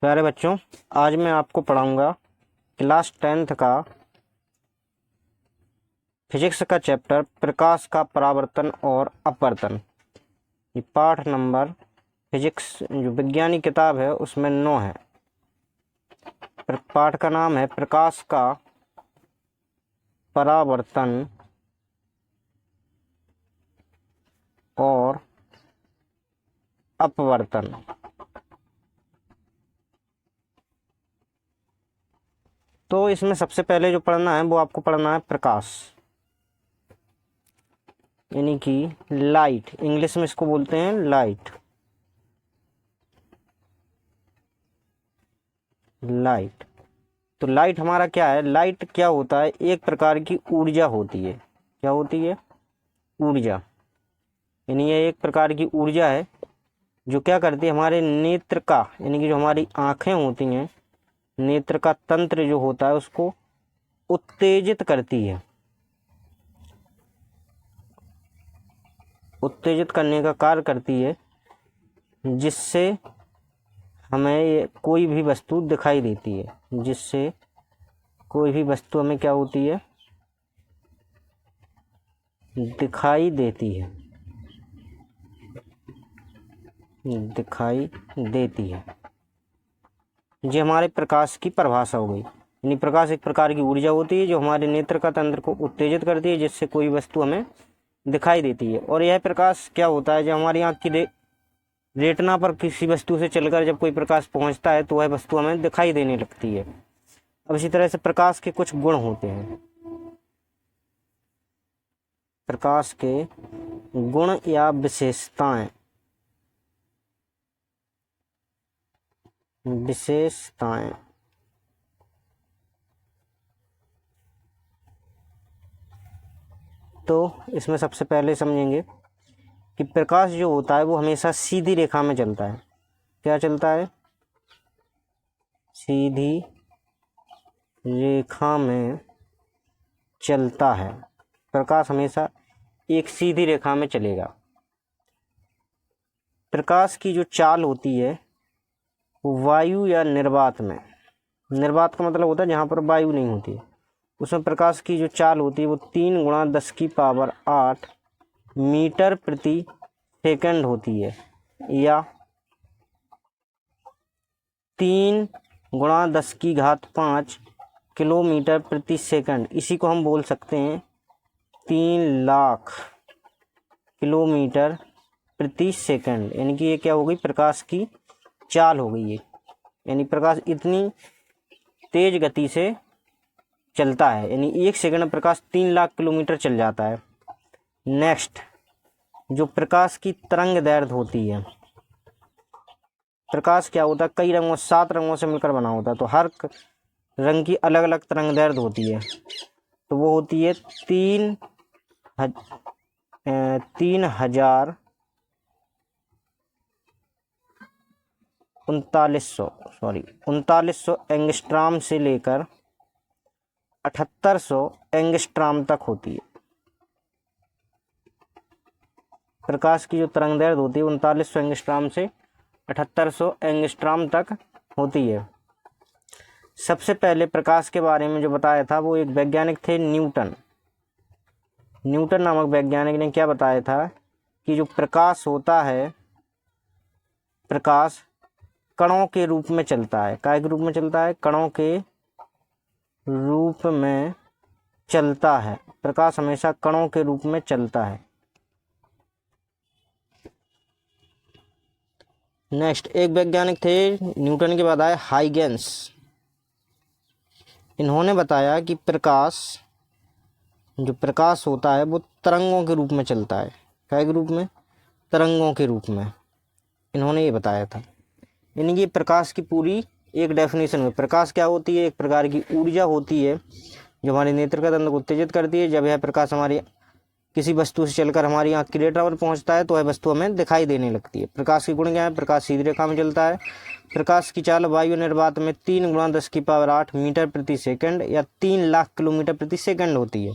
प्यारे बच्चों, आज मैं आपको पढ़ाऊंगा क्लास 10th का फिजिक्स का चैप्टर प्रकाश का परावर्तन और अपवर्तन। ये पाठ नंबर फिजिक्स जो विज्ञानी किताब है उसमें 9 है। पाठ का नाम है प्रकाश का परावर्तन और अपवर्तन। तो इसमें सबसे पहले जो पढ़ना है वो आपको पढ़ना है प्रकाश, यानी कि लाइट। इंग्लिश में इसको बोलते हैं लाइट। लाइट तो लाइट हमारा क्या है? लाइट क्या होता है? एक प्रकार की ऊर्जा होती है। क्या होती है? ऊर्जा। यानी ये एक प्रकार की ऊर्जा है जो क्या करती है, हमारे नेत्र का, यानी कि जो हमारी आंखें होती हैं, नेत्र का तंत्र जो होता है उसको उत्तेजित करती है। उत्तेजित करने का कार्य करती है, जिससे हमें कोई भी वस्तु दिखाई देती है। जिससे कोई भी वस्तु हमें क्या होती है? दिखाई देती है। दिखाई देती है। ये हमारे प्रकाश की परिभाषा हो गई। यानी प्रकाश एक प्रकार की ऊर्जा होती है जो हमारे नेत्र का तंत्र को उत्तेजित करती है, जिससे कोई वस्तु हमें दिखाई देती है। और यह प्रकाश क्या होता है? जब हमारी आंख की रेटिना पर किसी वस्तु से चलकर जब कोई प्रकाश पहुंचता है तो वह वस्तु हमें दिखाई देने लगती है। अब इसी तरह से प्रकाश के कुछ गुण होते हैं। प्रकाश के गुण या विशेषताएं। विशेषताएं तो इसमें सबसे पहले समझेंगे कि प्रकाश जो होता है वो हमेशा सीधी रेखा में चलता है। क्या चलता है? सीधी रेखा में चलता है। प्रकाश हमेशा एक सीधी रेखा में चलेगा। प्रकाश की जो चाल होती है वो वायु या निर्वात में, निर्वात का मतलब होता है जहाँ पर वायु नहीं होती है, उसमें प्रकाश की जो चाल होती है वो 3 × 10⁸ मीटर प्रति सेकंड होती है, या 3 × 10⁵ किलोमीटर प्रति सेकंड। इसी को हम बोल सकते हैं 3 लाख किलोमीटर प्रति सेकंड। यानी कि ये क्या हो गई? प्रकाश की चाल हो गई है। यानी प्रकाश इतनी तेज गति से चलता है, यानी 1 सेकंड में प्रकाश 3 लाख किलोमीटर चल जाता है। नेक्स्ट, जो प्रकाश की तरंग दैर्ध्य होती है। प्रकाश क्या होता है? कई रंगों, 7 रंगों से मिलकर बना होता है, तो हर रंग की अलग अलग तरंग दैर्ध्य होती है। तो वो होती है 3900 एंगस्ट्राम से लेकर 7800 एंगस्ट्राम तक होती है। प्रकाश की जो तरंग दैर्ध्य होती है 3900 एंगस्ट्राम से 7800 एंगस्ट्राम तक होती है। सबसे पहले प्रकाश के बारे में जो बताया था वो एक वैज्ञानिक थे, न्यूटन। न्यूटन नामक वैज्ञानिक ने क्या बताया था कि जो प्रकाश होता है, प्रकाश कणों के रूप में चलता है। काय के रूप में चलता है? कणों के रूप में चलता है। प्रकाश हमेशा कणों के रूप में चलता है। नेक्स्ट, एक वैज्ञानिक थे न्यूटन के बाद आए हाइगेंस। इन्होंने बताया कि जो प्रकाश होता है वो तरंगों के रूप में चलता है। क्या के रूप में? तरंगों के रूप में। इन्होंने ये बताया था। यानी कि प्रकाश की पूरी एक डेफिनेशन है। प्रकाश क्या होती है? एक प्रकार की ऊर्जा होती है जो हमारे नेत्र का तंत्र को उत्तेजित करती है। जब यह प्रकाश हमारी किसी वस्तु से चलकर हमारी आंख की रेटिना पर पहुंचता है तो वह वस्तु हमें दिखाई देने लगती है। प्रकाश के गुण क्या है? प्रकाश सीधी रेखा में चलता है। प्रकाश की चाल वायु निर्वात में 3 × 10⁸ मीटर प्रति सेकंड या 3 लाख किलोमीटर प्रति सेकंड होती है।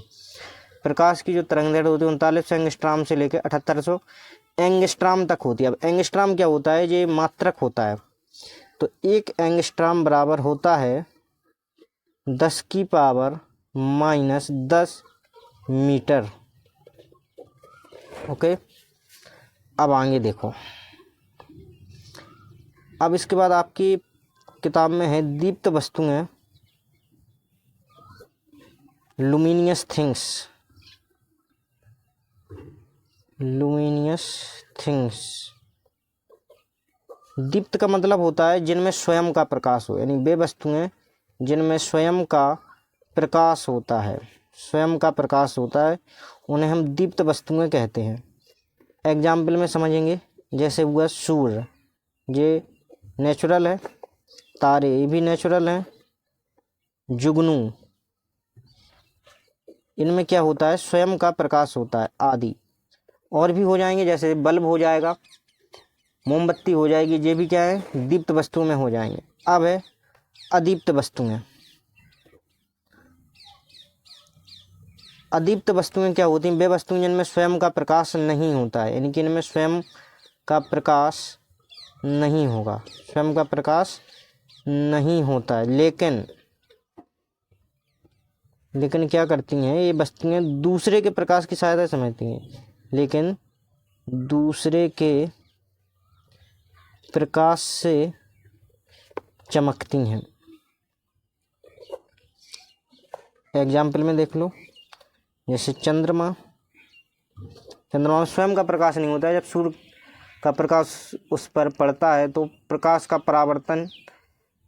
प्रकाश की जो तरंग दैर्ध्य होती है 3900 एंगस्ट्राम से लेकर 7800 एंगस्ट्राम तक होती है। अब एंगस्ट्राम क्या होता है? ये मात्रक होता है। तो 1 एंगस्ट्रॉम बराबर होता है 10⁻⁻10 मीटर। ओके, अब आगे देखो। अब इसके बाद आपकी किताब में है दीप्त वस्तुएं, लुमिनियस थिंग्स। लुमिनियस थिंग्स, दीप्त का मतलब होता है जिनमें स्वयं का प्रकाश हो, यानी वे वस्तुएं जिनमें स्वयं का प्रकाश होता है, स्वयं का प्रकाश होता है, उन्हें हम दीप्त वस्तुएं कहते हैं। एग्जाम्पल में समझेंगे, जैसे हुआ सूर्य, ये नेचुरल है, तारे ये भी नेचुरल हैं, जुगनू इनमें क्या होता है, स्वयं का प्रकाश होता है, आदि। और भी हो जाएंगे, जैसे बल्ब हो जाएगा, मोमबत्ती हो जाएगी, ये भी क्या है, दीप्त वस्तुओं में हो जाएंगे। अब है अदीप्त वस्तुएं। अदीप्त वस्तुएं क्या होती हैं, वे वस्तुएं जिनमें स्वयं का प्रकाश नहीं होता है, यानी कि इनमें स्वयं का प्रकाश नहीं होगा, स्वयं का प्रकाश नहीं होता है, लेकिन क्या करती हैं ये वस्तुएं, दूसरे के प्रकाश की सहायता समझती हैं, लेकिन दूसरे के प्रकाश से चमकती हैं। एग्जाम्पल में देख लो, जैसे चंद्रमा में स्वयं का प्रकाश नहीं होता है, जब सूर्य का प्रकाश उस पर पड़ता है तो प्रकाश का परावर्तन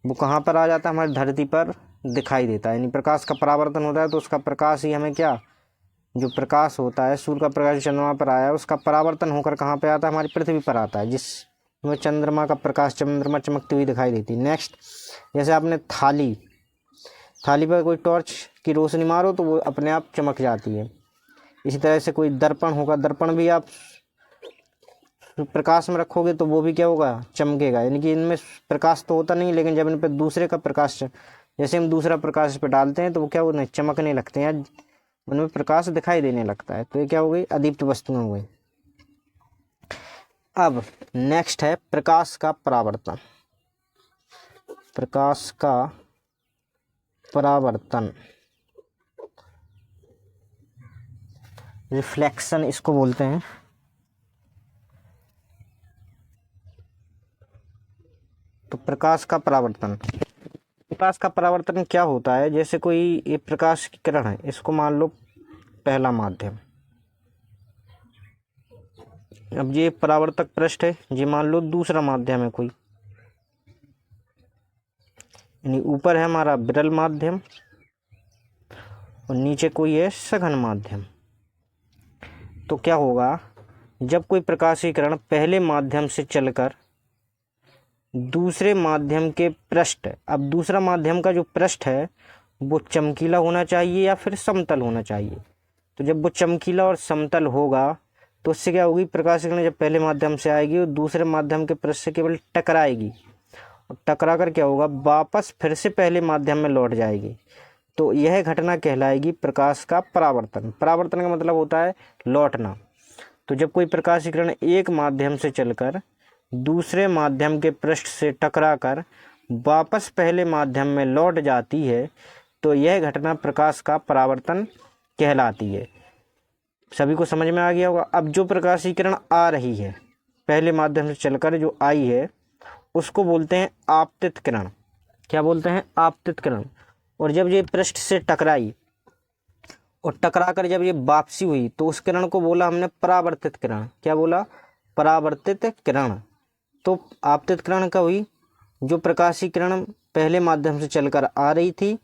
वो कहाँ पर आ जाता है, हमारी धरती पर दिखाई देता है, यानी प्रकाश का परावर्तन होता है, तो उसका प्रकाश ही हमें क्या, जो प्रकाश होता है, सूर्य का प्रकाश चंद्रमा पर आया है, उसका परावर्तन होकर कहाँ पे आता है, हमारी पृथ्वी पर आता है, जिसमें चंद्रमा का प्रकाश, चंद्रमा चमकती हुई दिखाई देती है। नेक्स्ट, जैसे आपने थाली पर कोई टॉर्च की रोशनी मारो तो वो अपने आप चमक जाती है। इसी तरह से कोई दर्पण होगा, दर्पण भी आप प्रकाश में रखोगे तो वो भी क्या होगा, चमकेगा, यानी कि इनमें प्रकाश तो होता नहीं, लेकिन जब इन पर दूसरे का प्रकाश, जैसे हम दूसरा प्रकाश इस पर डालते हैं तो वो क्या होने, चमकने लगते हैं, उनमें प्रकाश दिखाई देने लगता है, तो ये क्या हो गई, अदीप्त वस्तुएं हो गई। अब नेक्स्ट है प्रकाश का परावर्तन। प्रकाश का परावर्तन, रिफ्लेक्शन इसको बोलते हैं। तो प्रकाश का परावर्तन क्या होता है, जैसे कोई ये प्रकाश की किरण है, इसको मान लो पहला माध्यम, अब ये परावर्तक पृष्ठ है, ये मान लो दूसरा माध्यम है कोई, यानी ऊपर है हमारा विरल माध्यम और नीचे कोई है सघन माध्यम। तो क्या होगा, जब कोई प्रकाशीय किरण पहले माध्यम से चलकर दूसरे माध्यम के पृष्ठ, अब दूसरा माध्यम का जो पृष्ठ है वो चमकीला होना चाहिए या फिर समतल होना चाहिए, तो जब वो चमकीला और समतल होगा तो उससे क्या होगी, प्रकाशीय किरण जब पहले माध्यम से आएगी वो दूसरे माध्यम के पृष्ठ से केवल टकराएगी, और टकरा कर क्या होगा, वापस फिर से पहले माध्यम में लौट जाएगी, तो यह घटना कहलाएगी प्रकाश का परावर्तन। परावर्तन का मतलब होता है लौटना। तो जब कोई प्रकाशीय किरण एक माध्यम से चलकर दूसरे माध्यम के पृष्ठ से टकराकर वापस पहले माध्यम में लौट जाती है तो यह घटना प्रकाश का परावर्तन कहलाती है। सभी को समझ में आ गया होगा। अब जो प्रकाशीय किरण आ रही है पहले माध्यम से चलकर जो आई है उसको बोलते हैं आपतित किरण। क्या बोलते हैं? आपतित किरण। और जब ये पृष्ठ से टकराई और टकराकर जब ये वापसी हुई तो उस किरण को बोला हमने परावर्तित किरण। क्या बोला? परावर्तित किरण। तो आपतित किरण क्या हुई? जो प्रकाशीय किरण पहले माध्यम से चलकर आ रही थी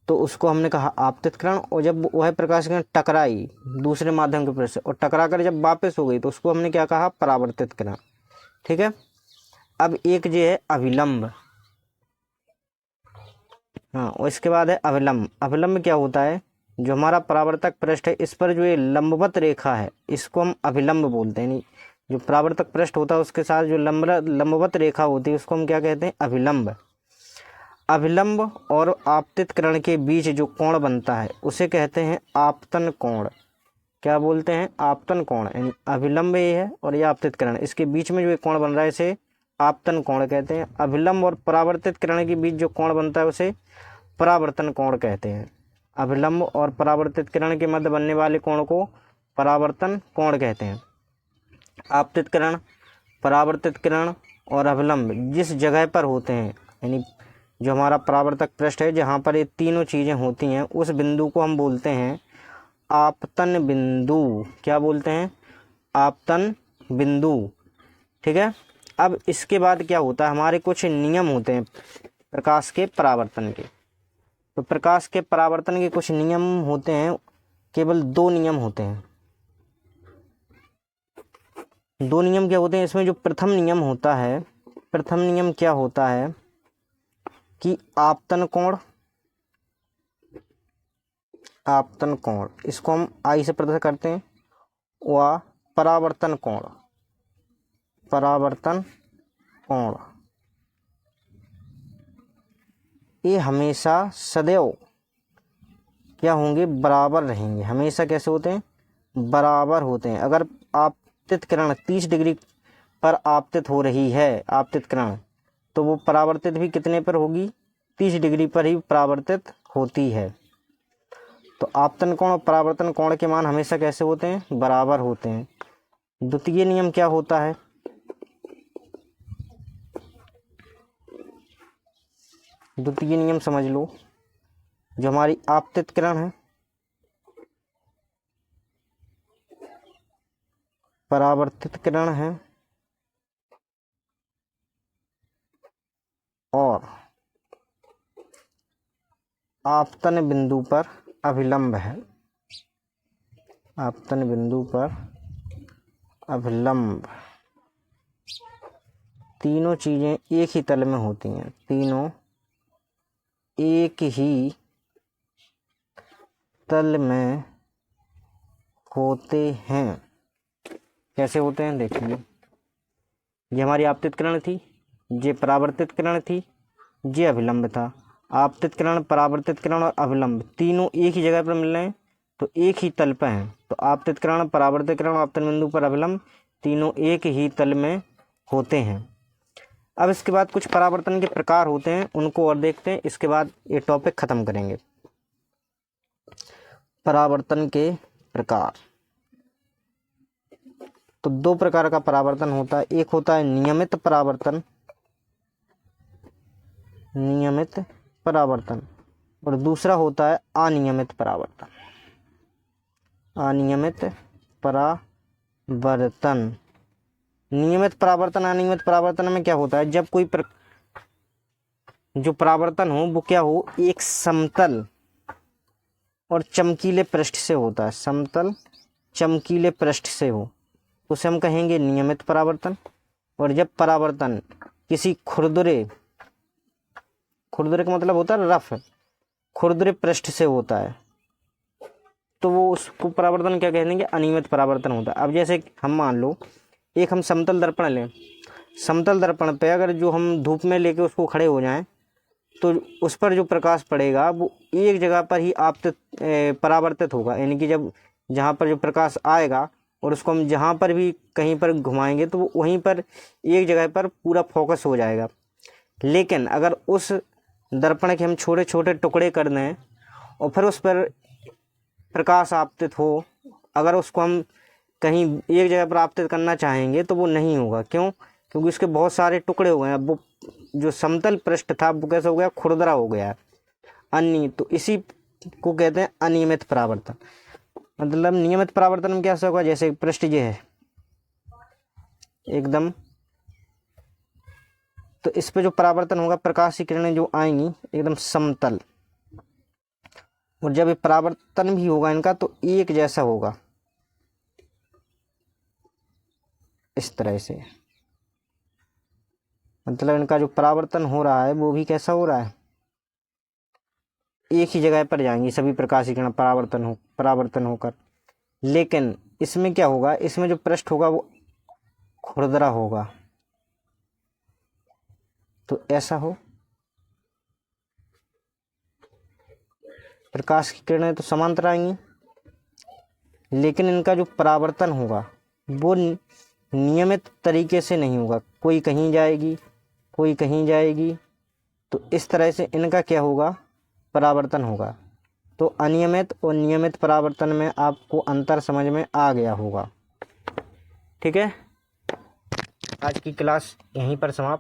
तो उसको हमने कहा आपतित किरण, और जब वह प्रकाशीय किरण टकराई दूसरे माध्यम के पृष्ठ से और टकराकर जब वापस हो गई तो उसको हमने क्या कहा? परावर्तित किरण। ठीक है। अब एक जो है अभिलंब, हाँ, और इसके बाद है अभिलंब। अभिलंब क्या होता है? जो हमारा परावर्तक पृष्ठ है इस पर जो ये लंबवत रेखा है इसको हम अभिलंब बोलते हैं। जो परावर्तक पृष्ठ होता है उसके साथ जो लंबवत रेखा होती है उसको हम क्या कहते हैं? अभिलंब। अभिलंब और आपतित किरण के बीच जो कोण बनता है उसे कहते हैं आपतन कोण। क्या बोलते हैं? आपतन कोण। यानी अभिलंब ये है और ये आपतित किरण, इसके बीच में जो कोण बन रहा है इसे आपतन कोण कहते हैं। अभिलंब और परावर्तित किरण के बीच जो कोण बनता है उसे परावर्तन कोण कहते हैं। अभिलंब और परावर्तित किरण के मध्य बनने वाले कोण को परावर्तन कोण कहते हैं। आपतित किरण, परावर्तित किरण और अभिलंब जिस जगह पर होते हैं, यानी जो हमारा परावर्तक पृष्ठ है जहाँ पर ये तीनों चीज़ें होती हैं, उस बिंदु को हम बोलते हैं आपतन बिंदु। क्या बोलते हैं? आपतन बिंदु। ठीक है। अब इसके बाद क्या होता है, हमारे कुछ नियम होते हैं प्रकाश के परावर्तन के। तो प्रकाश के परावर्तन के कुछ नियम होते हैं, केवल 2 नियम होते हैं। 2 नियम क्या होते हैं इसमें? जो प्रथम नियम होता है, प्रथम नियम क्या होता है कि आपतन कोण, इसको हम आई से प्रदर्शित करते हैं, व परावर्तन कोण, ये हमेशा सदैव क्या होंगे? बराबर रहेंगे। हमेशा कैसे होते हैं? बराबर होते हैं। अगर आपतित किरण 30 डिग्री पर आपतित हो रही है, आपतित किरण, तो वो परावर्तित भी कितने पर होगी? 30 डिग्री पर ही परावर्तित होती है। तो आपतन कोण और परावर्तन कोण के मान हमेशा कैसे होते हैं? बराबर होते हैं। द्वितीय नियम क्या होता है? द्वितीय नियम समझ लो, जो हमारी आपतित किरण है, परावर्तित किरण है और आपतन बिंदु पर अभिलंब है, आपतन बिंदु पर अभिलंब, तीनों चीजें एक ही तल में होती हैं। तीनों एक ही तल में होते हैं। कैसे होते हैं? देखिए, ये हमारी आपतित किरण थी, ये परावर्तित किरण थी, ये अभिलंब था। आपतित किरण, परावर्तित किरण और अभिलंब तीनों एक ही जगह पर मिल रहे हैं, तो एक ही तल पर हैं। तो आपतित किरण, परावर्तित किरण, आपतन बिंदु पर अभिलंब तीनों एक ही तल में होते हैं। अब इसके बाद कुछ परावर्तन के प्रकार होते हैं, उनको और देखते हैं। इसके बाद ये टॉपिक खत्म करेंगे। परावर्तन के प्रकार, तो 2 प्रकार का परावर्तन होता है। एक होता है नियमित परावर्तन, नियमित परावर्तन, और दूसरा होता है अनियमित परावर्तन, अनियमित परावर्तन। नियमित परावर्तन, अनियमित परावर्तन में क्या होता है? जब कोई जो परावर्तन हो वो क्या हो? एक समतल और चमकीले पृष्ठ से होता है, समतल चमकीले पृष्ठ से हो, उसे हम कहेंगे नियमित परावर्तन। और जब परावर्तन किसी खुरदुरे का मतलब होता है रफ, खुरदुरे पृष्ठ से होता है, तो वो उसको परावर्तन क्या कह देंगे? अनियमित परावर्तन होता है। अब जैसे हम मान लो एक हम समतल दर्पण लें, समतल दर्पण पे अगर जो हम धूप में लेके उसको खड़े हो जाएं, तो उस पर जो प्रकाश पड़ेगा वो एक जगह पर ही परावर्तित होगा। यानी कि जब जहाँ पर जो प्रकाश आएगा और उसको हम जहाँ पर भी कहीं पर घुमाएंगे तो वो वहीं पर एक जगह पर पूरा फोकस हो जाएगा। लेकिन अगर उस दर्पण के हम छोटे छोटे टुकड़े कर दें और फिर उस पर प्रकाश आपतित हो, अगर उसको हम कहीं एक जगह पर आपतित करना चाहेंगे तो वो नहीं होगा। क्यों? क्योंकि उसके बहुत सारे टुकड़े हो गए। अब वो जो समतल पृष्ठ था वो कैसा हो गया? खुरदरा हो गया, तो इसी को कहते हैं अनियमित परावर्तन। मतलब नियमित परावर्तन में क्या होगा? जैसे पृष्ठ ये है एकदम, तो इस पे जो परावर्तन होगा, प्रकाश की किरणें जो आएंगी एकदम समतल, और जब ये परावर्तन भी होगा इनका तो एक जैसा होगा, इस तरह से। मतलब इनका जो परावर्तन हो रहा है वो भी कैसा हो रहा है? एक ही जगह पर जाएंगी सभी प्रकाश की किरण परावर्तन होकर। लेकिन इसमें क्या होगा? इसमें जो पृष्ठ होगा वो खुरदरा होगा, तो ऐसा हो। प्रकाश की किरणें तो समांतर आएंगी, लेकिन इनका जो परावर्तन होगा वो नियमित तरीके से नहीं होगा, कोई कहीं जाएगी कोई कहीं जाएगी, तो इस तरह से इनका क्या होगा, परावर्तन होगा। तो अनियमित और नियमित परावर्तन में आपको अंतर समझ में आ गया होगा। ठीक है, आज की क्लास यहीं पर समाप्त।